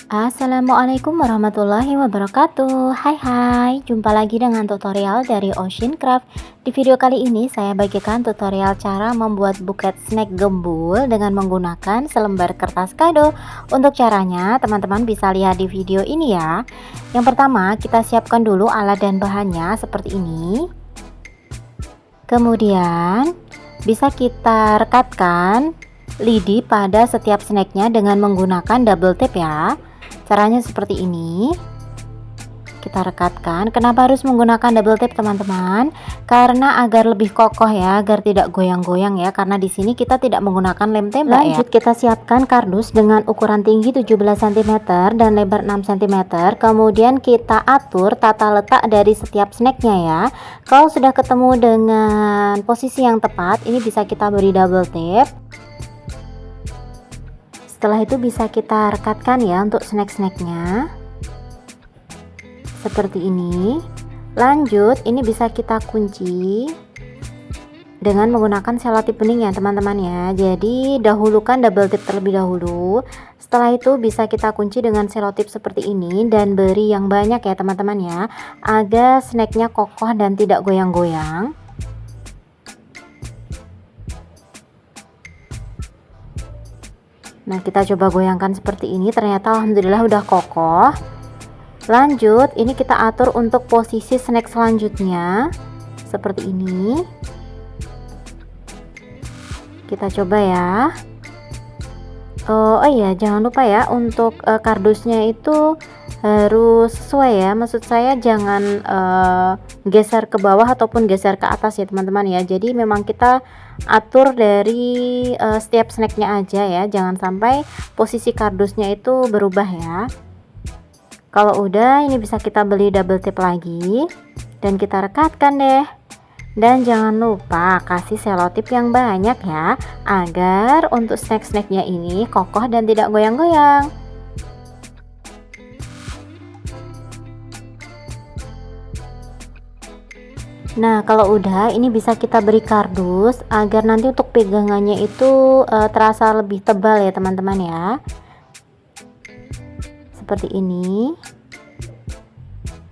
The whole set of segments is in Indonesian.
Assalamualaikum warahmatullahi wabarakatuh. Hai, jumpa lagi dengan tutorial dari Ocean Craft. Di video kali ini saya bagikan tutorial cara membuat buket snack gembul dengan menggunakan selembar kertas kado. Untuk caranya teman-teman bisa lihat di video ini ya. Yang pertama kita siapkan dulu alat dan bahannya seperti ini. Kemudian bisa kita rekatkan lidi pada setiap snacknya dengan menggunakan double tape ya. Caranya seperti ini. Kita rekatkan. Kenapa harus menggunakan double tape teman-teman? Karena agar lebih kokoh ya, agar tidak goyang-goyang ya. Karena di sini kita tidak menggunakan lem tembak. Lanjut kita siapkan kardus dengan ukuran tinggi 17 cm dan lebar 6 cm. Kemudian kita atur tata letak dari setiap snacknya ya. Kalau sudah ketemu dengan posisi yang tepat, ini bisa kita beri double tape. Setelah itu bisa kita rekatkan ya untuk snack-snacknya seperti ini. Lanjut ini bisa kita kunci dengan menggunakan selotip bening ya teman-teman ya. Jadi dahulukan double tape terlebih dahulu. Setelah itu bisa kita kunci dengan selotip seperti ini dan beri yang banyak ya teman-teman ya, agar snacknya kokoh dan tidak goyang-goyang. Nah kita coba goyangkan seperti ini, ternyata alhamdulillah udah kokoh. Lanjut ini kita atur untuk posisi snack selanjutnya seperti ini. Kita coba ya. Oh iya jangan lupa ya untuk kardusnya itu harus sesuai ya, maksud saya jangan geser ke bawah ataupun geser ke atas ya teman-teman ya. Jadi memang kita atur dari setiap snacknya aja ya, jangan sampai posisi kardusnya itu berubah ya. Kalau udah ini bisa kita beli double tape lagi dan kita rekatkan deh. Dan jangan lupa kasih selotip yang banyak ya, agar untuk snack-snacknya ini kokoh dan tidak goyang-goyang. Nah kalau udah ini bisa kita beri kardus agar nanti untuk pegangannya itu terasa lebih tebal ya teman-teman ya, seperti ini.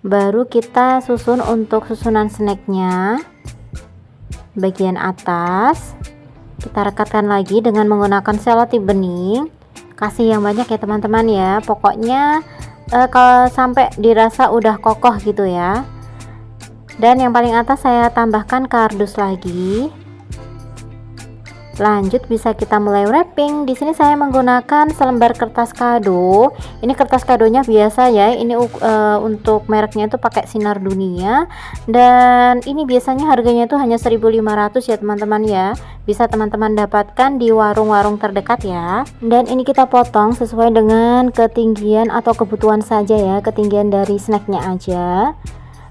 Baru kita susun untuk susunan snacknya. Bagian atas kita rekatkan lagi dengan menggunakan selotip bening. Kasih yang banyak ya teman-teman ya, pokoknya kalau sampai dirasa udah kokoh gitu ya. Dan yang paling atas saya tambahkan kardus lagi. Lanjut bisa kita mulai wrapping. Di sini saya menggunakan selembar kertas kado. Ini kertas kadonya biasa ya. Ini untuk mereknya itu pakai Sinar Dunia. Dan ini biasanya harganya itu hanya 1.500 ya teman-teman ya. Bisa teman-teman dapatkan di warung-warung terdekat ya. Dan ini kita potong sesuai dengan ketinggian atau kebutuhan saja ya. Ketinggian dari snacknya aja.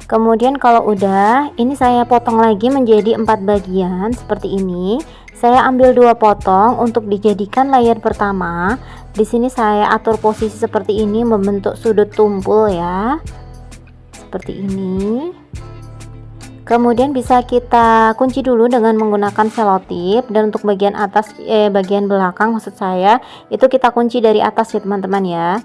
Kemudian kalau udah, ini saya potong lagi menjadi 4 bagian seperti ini. Saya ambil 2 potong untuk dijadikan layer pertama. Di sini saya atur posisi seperti ini membentuk sudut tumpul ya. Seperti ini. Kemudian bisa kita kunci dulu dengan menggunakan selotip, dan untuk bagian atas bagian belakang maksud saya, itu kita kunci dari atas ya teman-teman ya.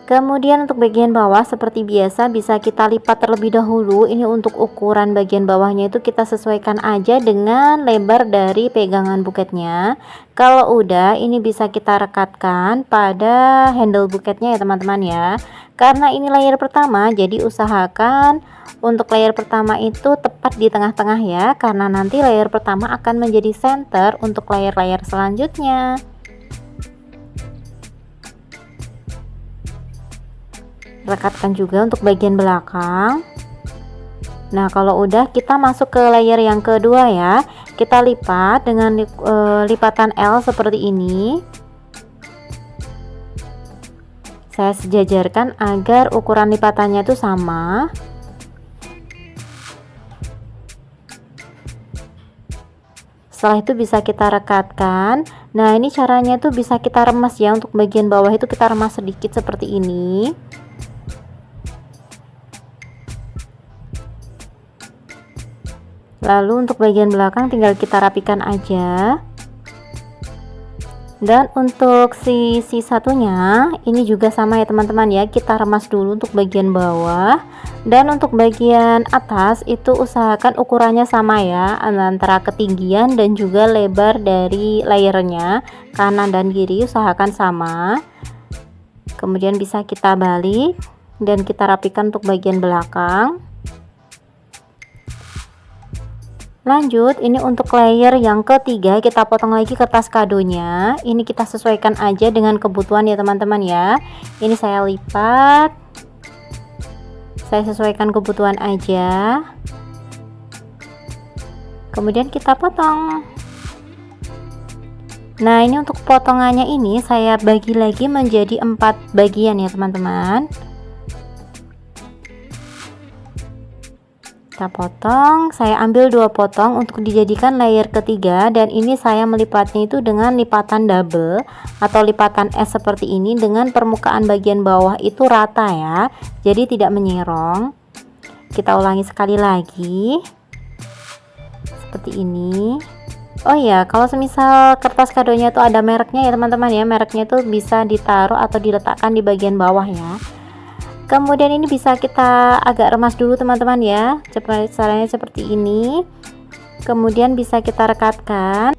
Kemudian untuk bagian bawah seperti biasa bisa kita lipat terlebih dahulu. Ini untuk ukuran bagian bawahnya itu kita sesuaikan aja dengan lebar dari pegangan buketnya. Kalau udah ini bisa kita rekatkan pada handle buketnya ya teman-teman ya. Karena ini layer pertama, jadi usahakan untuk layer pertama itu tepat di tengah-tengah ya. Karena nanti layer pertama akan menjadi center untuk layer-layer selanjutnya. Rekatkan juga untuk bagian belakang. Nah kalau udah kita masuk ke layer yang kedua ya, kita lipat dengan lipatan L seperti ini. Saya sejajarkan agar ukuran lipatannya itu sama. Setelah itu bisa kita rekatkan. Nah ini caranya tuh bisa kita remas ya, untuk bagian bawah itu kita remas sedikit seperti ini. Lalu untuk bagian belakang tinggal kita rapikan aja. Dan untuk sisi satunya ini juga sama ya teman-teman ya, kita remas dulu untuk bagian bawah. Dan untuk bagian atas itu usahakan ukurannya sama ya, antara ketinggian dan juga lebar dari layernya, kanan dan kiri usahakan sama. Kemudian bisa kita balik dan kita rapikan untuk bagian belakang. Lanjut, ini untuk layer yang ketiga, kita potong lagi kertas kadonya. Ini kita sesuaikan aja dengan kebutuhan ya teman-teman ya. Ini saya lipat, saya sesuaikan kebutuhan aja, kemudian kita potong. Nah, ini untuk potongannya ini saya bagi lagi menjadi 4 bagian ya teman-teman. Kita potong, saya ambil 2 potong untuk dijadikan layer ketiga, dan ini saya melipatnya itu dengan lipatan double atau lipatan S seperti ini, dengan permukaan bagian bawah itu rata ya, jadi tidak menyerong. Kita ulangi sekali lagi seperti ini. Oh ya, kalau semisal kertas kadonya itu ada mereknya ya teman-teman ya, mereknya itu bisa ditaruh atau diletakkan di bagian bawah ya. Kemudian ini bisa kita agak remas dulu teman-teman ya, caranya seperti ini. Kemudian bisa kita rekatkan.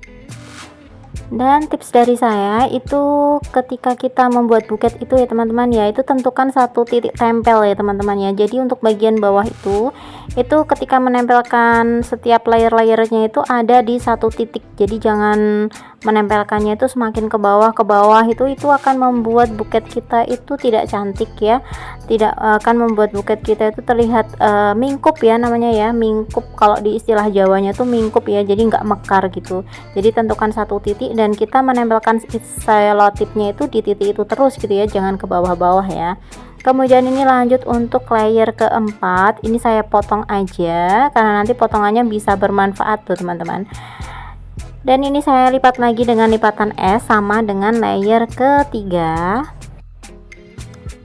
Dan tips dari saya itu ketika kita membuat buket itu ya teman-teman ya, itu tentukan satu titik tempel ya teman-teman ya. Jadi untuk bagian bawah itu ketika menempelkan setiap layer-layernya itu ada di satu titik. Jadi jangan menempelkannya itu semakin ke bawah itu akan membuat buket kita itu tidak cantik ya. Tidak akan membuat buket kita itu terlihat mingkup ya namanya ya, mingkup kalau di istilah Jawanya tuh mingkup ya, jadi nggak mekar gitu. Jadi tentukan satu titik dan kita menempelkan selotipnya itu di titik itu terus gitu ya, jangan ke bawah-bawah ya. Kemudian ini lanjut untuk layer keempat, ini saya potong aja karena nanti potongannya bisa bermanfaat tuh teman-teman. Dan ini saya lipat lagi dengan lipatan S sama dengan layer ketiga.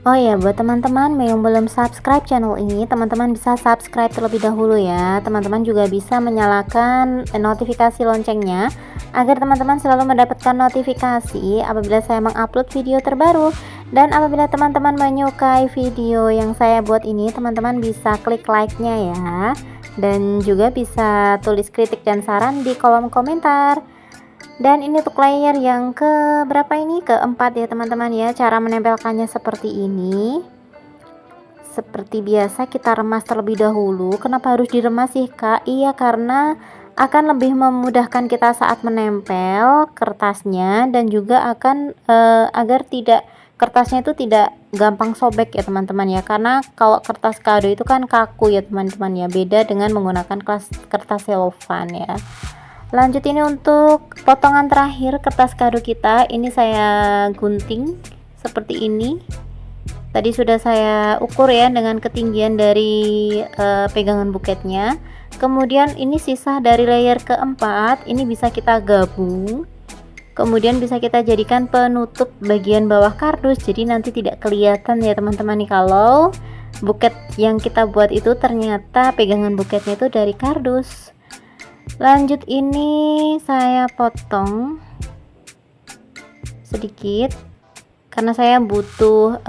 Oh ya, buat teman-teman yang belum subscribe channel ini, teman-teman bisa subscribe terlebih dahulu ya. Teman-teman juga bisa menyalakan notifikasi loncengnya agar teman-teman selalu mendapatkan notifikasi apabila saya mengupload video terbaru. Dan apabila teman-teman menyukai video yang saya buat ini, teman-teman bisa klik like-nya ya. Dan juga bisa tulis kritik dan saran di kolom komentar. Dan ini untuk layer yang ke berapa ini, keempat ya teman-teman ya. Cara menempelkannya seperti ini. Seperti biasa kita remas terlebih dahulu. Kenapa harus diremas sih Kak? Iya, karena akan lebih memudahkan kita saat menempel kertasnya, dan juga akan agar kertasnya itu tidak gampang sobek ya teman-teman ya. Karena kalau kertas kado itu kan kaku ya teman-teman ya, beda dengan menggunakan kertas selofan ya. Lanjut, ini untuk potongan terakhir kertas kado kita, ini saya gunting seperti ini. Tadi sudah saya ukur ya dengan ketinggian dari pegangan buketnya. Kemudian ini sisa dari layer keempat, ini bisa kita gabung. Kemudian bisa kita jadikan penutup bagian bawah kardus, jadi nanti tidak kelihatan ya teman-teman nih kalau buket yang kita buat itu ternyata pegangan buketnya itu dari kardus. Lanjut, ini saya potong sedikit karena saya butuh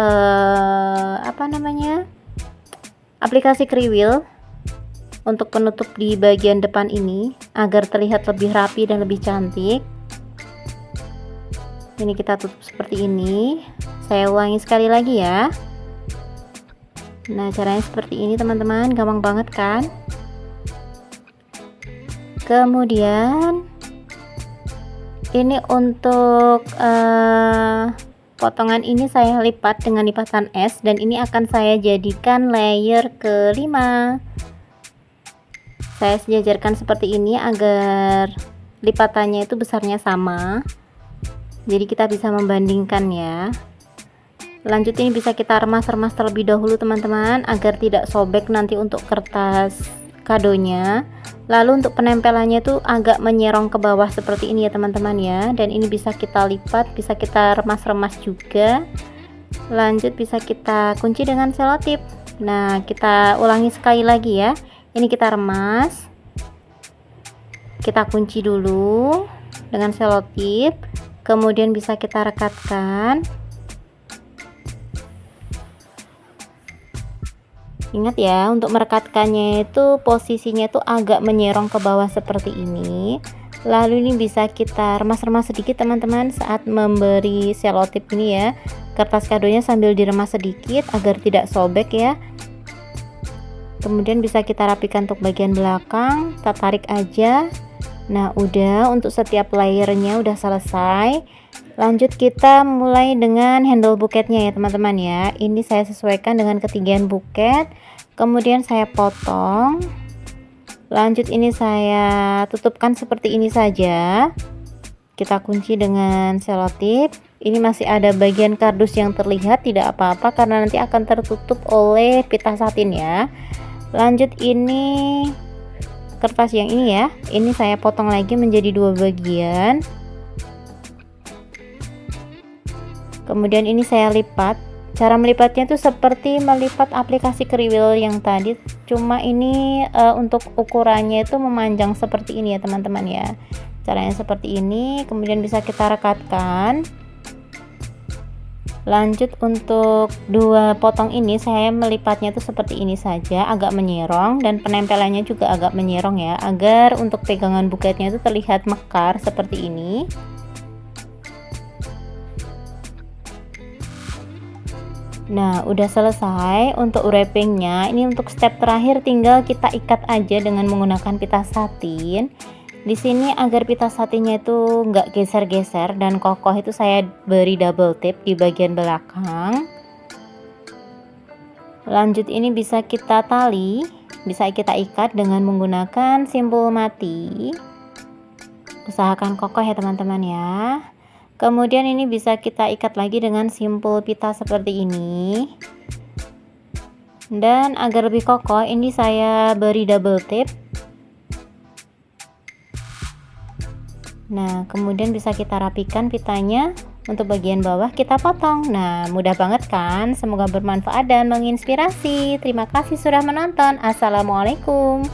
aplikasi kriwil untuk penutup di bagian depan ini agar terlihat lebih rapi dan lebih cantik. Ini kita tutup seperti ini. Saya ulangi sekali lagi ya. Nah, caranya seperti ini teman-teman, gampang banget kan? Kemudian ini untuk potongan ini saya lipat dengan lipatan S, dan ini akan saya jadikan layer kelima. Saya sejajarkan seperti ini agar lipatannya itu besarnya sama, jadi kita bisa membandingkan ya. Lanjut, ini bisa kita remas-remas terlebih dahulu teman-teman agar tidak sobek nanti untuk kertas kadonya. Lalu untuk penempelannya itu agak menyerong ke bawah seperti ini ya teman-teman ya. Dan ini bisa kita lipat, bisa kita remas-remas juga. Lanjut, bisa kita kunci dengan selotip. Nah, kita ulangi sekali lagi ya. Ini kita remas, kita kunci dulu dengan selotip. kemudian bisa kita rekatkan. Ingat ya, untuk merekatkannya itu posisinya itu agak menyerong ke bawah seperti ini. Lalu ini bisa kita remas-remas sedikit teman-teman saat memberi selotip ini ya. Kertas kadonya sambil diremas sedikit agar tidak sobek ya. Kemudian bisa kita rapikan untuk bagian belakang, kita tarik aja. Nah, udah untuk setiap layernya udah selesai. Lanjut kita mulai dengan handle buketnya ya teman-teman ya. Ini saya sesuaikan dengan ketinggian buket, kemudian saya potong. Lanjut ini saya tutupkan seperti ini saja. Kita kunci dengan selotip. Ini masih ada bagian kardus yang terlihat, tidak apa-apa karena nanti akan tertutup oleh pita satin ya. Lanjut ini kertas yang ini ya, ini saya potong lagi menjadi 2 bagian. Kemudian ini saya lipat. Cara melipatnya itu seperti melipat aplikasi kriwil yang tadi, cuma ini untuk ukurannya itu memanjang seperti ini ya teman-teman ya. Caranya seperti ini, kemudian bisa kita rekatkan. Lanjut untuk 2 potong ini saya melipatnya itu seperti ini saja, agak menyerong, dan penempelannya juga agak menyerong ya, agar untuk pegangan buketnya itu terlihat mekar seperti ini. Nah, udah selesai untuk wrappingnya. Ini untuk step terakhir tinggal kita ikat aja dengan menggunakan pita satin. Di sini agar pita satinnya itu nggak geser-geser dan kokoh itu saya beri double tip di bagian belakang. Lanjut ini bisa kita tali, bisa kita ikat dengan menggunakan simpul mati. Usahakan kokoh ya teman-teman ya. Kemudian ini bisa kita ikat lagi dengan simpul pita seperti ini. Dan agar lebih kokoh ini saya beri double tip. Nah, kemudian bisa kita rapikan pitanya. Untuk bagian bawah kita potong. Nah, mudah banget kan? Semoga bermanfaat dan menginspirasi. Terima kasih sudah menonton. Assalamualaikum.